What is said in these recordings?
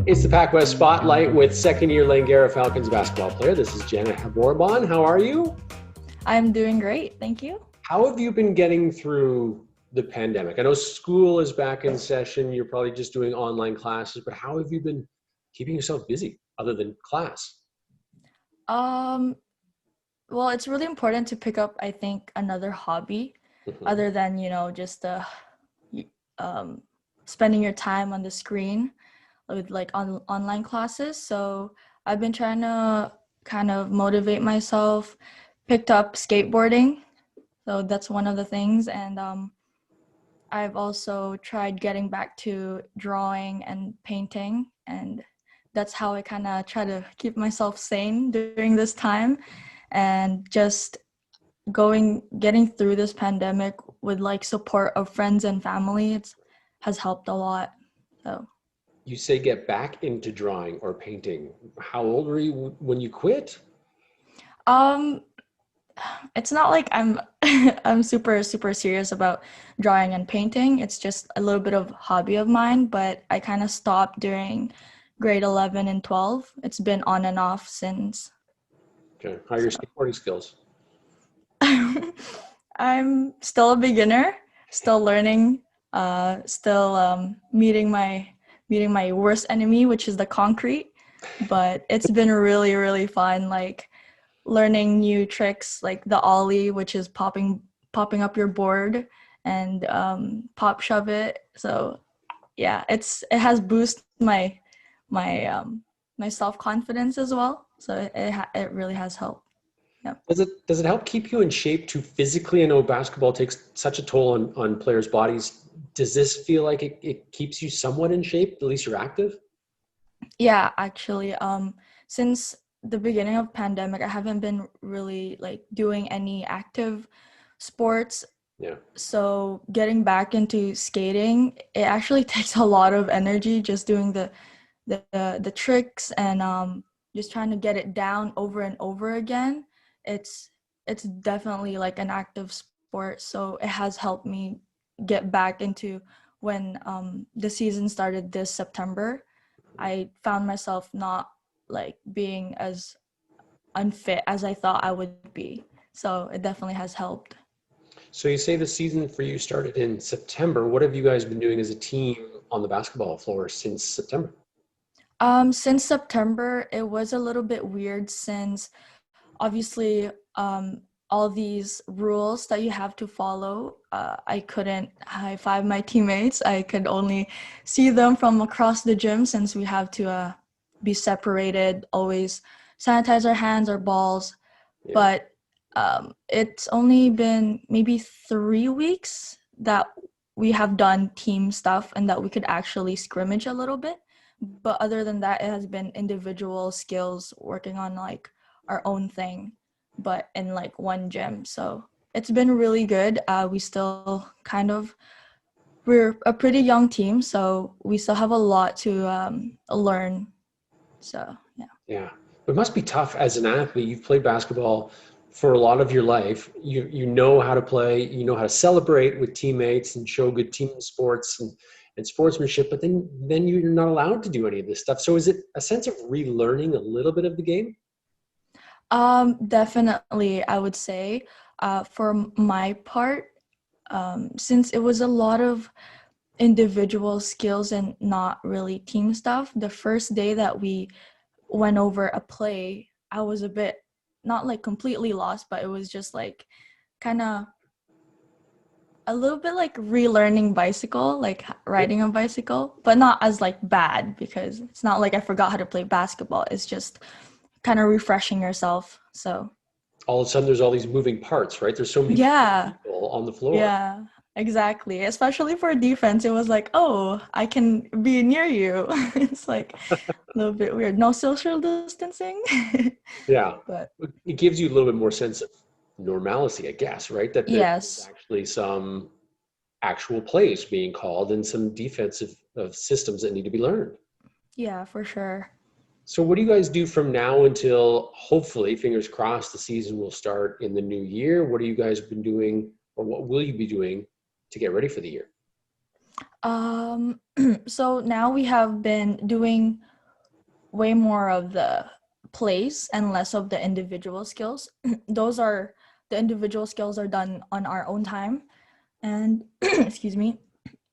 It's the PACWEST Spotlight with second-year Langara Falcons basketball player. This is Janna Jamorabon. How are you? I'm doing great, thank you. How have you been getting through the pandemic? I know school is back in session. You're probably just doing online classes, but how have you been keeping yourself busy other than class? Um, well, it's really important to pick up, I think, another hobby Mhm. other than, just y- um, spending your time on the screen with like online classes. So I've been trying to kind of motivate myself, picked up skateboarding. So that's one of the things. And I've also tried getting back to drawing and painting, and that's how I kind of try to keep myself sane during this time, and just getting through this pandemic with like support of friends and family. It has helped a lot. So You say get back into drawing or painting. How old were you when you quit? um it's not like I'm I'm super serious about drawing and painting. It's just a little bit of hobby of mine, but I kind of stopped during grade 11 and 12. It's been on and off since. Okay. How are your So skateboarding skills? I'm still a beginner, still learning, still meeting my worst enemy, which is the concrete. But it's been really fun, like learning new tricks like the ollie, which is popping up your board, and pop shove it. So yeah, it has boosted my my self-confidence as well. So it really has helped. Yeah. Does it help keep you in shape too physically? I know basketball takes such a toll on players' bodies. Does this feel like it keeps you somewhat in shape? At least you're active? Yeah, actually, since the beginning of pandemic, I haven't been really like doing any active sports. Yeah. So getting back into skating, it actually takes a lot of energy just doing the tricks, and just trying to get it down over and over again. It's it's definitely like an active sport, so it has helped me get back into when the season started this September. I found myself not like being as unfit as I thought I would be. So it definitely has helped. So you say the season for you started in September. What have you guys been doing as a team on the basketball floor since September? Since September, it was a little bit weird since obviously all these rules that you have to follow. I couldn't high five my teammates. I could only see them from across the gym since we have to be separated, always sanitize our hands, our balls. Yeah. But it's only been maybe 3 weeks that we have done team stuff and that we could actually scrimmage a little bit. But other than that, it has been individual skills working on like our own thing, but in like one gym. So it's been really good. We still we're a pretty young team, so we still have a lot to learn. So yeah. Yeah. It must be tough as an athlete. You've played basketball for a lot of your life. You know how to play, you know how to celebrate with teammates and show good team sports and sportsmanship, but then you're not allowed to do any of this stuff. So is it a sense of relearning a little bit of the game? Definitely, I would say, for my part, since it was a lot of individual skills and not really team stuff, the first day that we went over a play, I was a bit not like completely lost, but it was just like kind of a little bit like relearning bicycle, like riding a bicycle, but not as like bad because it's not like I forgot how to play basketball. It's just kind of refreshing yourself. So All of a sudden there's all these moving parts, right? There's so many yeah, people on the floor. yeah, exactly. Especially for defense, it was like, oh, I can be near you. It's like a little bit weird. No social distancing, Yeah. but It gives you a little bit more sense of normalcy, I guess, right? That there's yes, actually some actual plays being called and some defensive systems that need to be learned. yeah, for sure. So what do you guys do from now until hopefully, fingers crossed, the season will start in the new year? What have you guys been doing or what will you be doing to get ready for the year? Um, so now we have been doing way more of the plays and less of the individual skills. The individual skills are done on our own time. And excuse me.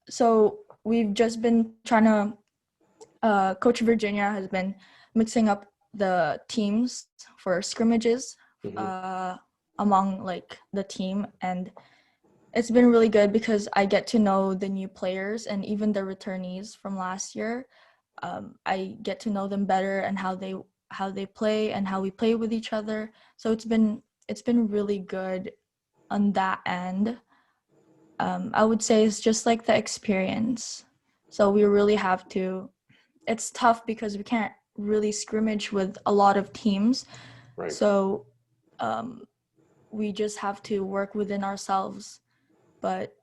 So we've just been trying to, Coach Virginia has been mixing up the teams for scrimmages among like the team, and it's been really good because I get to know the new players and even the returnees from last year. I get to know them better and how they play and how we play with each other. So it's been really good on that end. I would say it's just like the experience. So we really have to. It's tough because we can't really scrimmage with a lot of teams. Right. So we just have to work within ourselves. But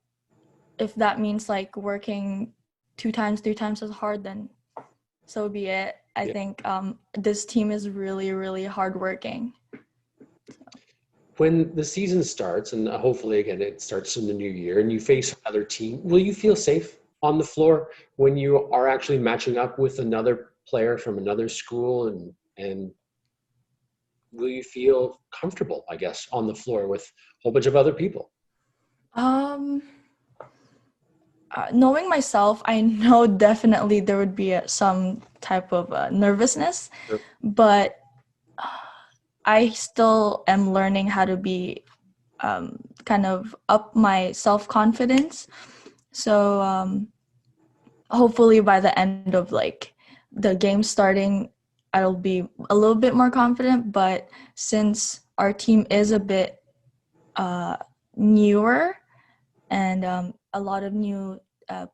if that means like working 2 times, 3 times as hard, then so be it. I think this team is really, really hardworking. When the season starts, and hopefully again it starts in the new year, and you face another team, will you feel safe on the floor when you are actually matching up with another player from another school, and will you feel comfortable, I guess, on the floor with a whole bunch of other people? Knowing myself, I know definitely there would be some type of nervousness, Sure. but I still am learning how to be kind of up my self-confidence. So hopefully by the end of like the game starting, I'll be a little bit more confident. But since our team is a bit newer and a lot of new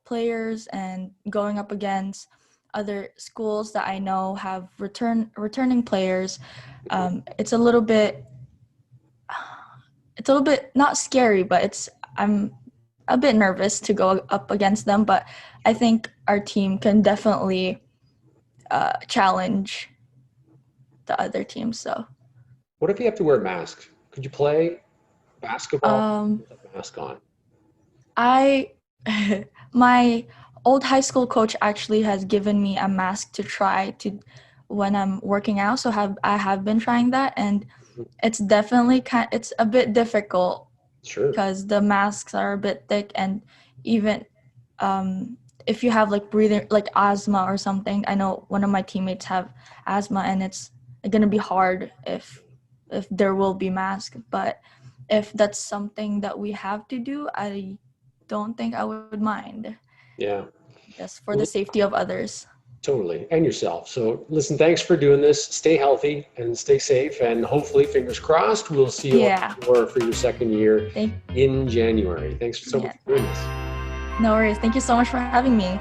players and going up against other schools that I know have returning players, it's a little bit not scary, but I'm a bit nervous to go up against them. But I think our team can definitely challenge the other teams. So What if you have to wear a mask? Could you play basketball with a mask on? My old high school coach actually has given me a mask to try to when I'm working out. So I have been trying that, and it's definitely it's a bit difficult. Sure. Because the masks are a bit thick, and even if you have like breathing, like asthma or something. I know one of my teammates have asthma, and it's gonna be hard if there will be masks. But if that's something that we have to do, I don't think I would mind. Yeah. Just for the safety of others. Totally. And yourself. So listen, thanks for doing this. Stay healthy and stay safe. And hopefully, fingers crossed, we'll see you on the floor for your second year in January. Thanks so much for doing this. No worries. Thank you so much for having me.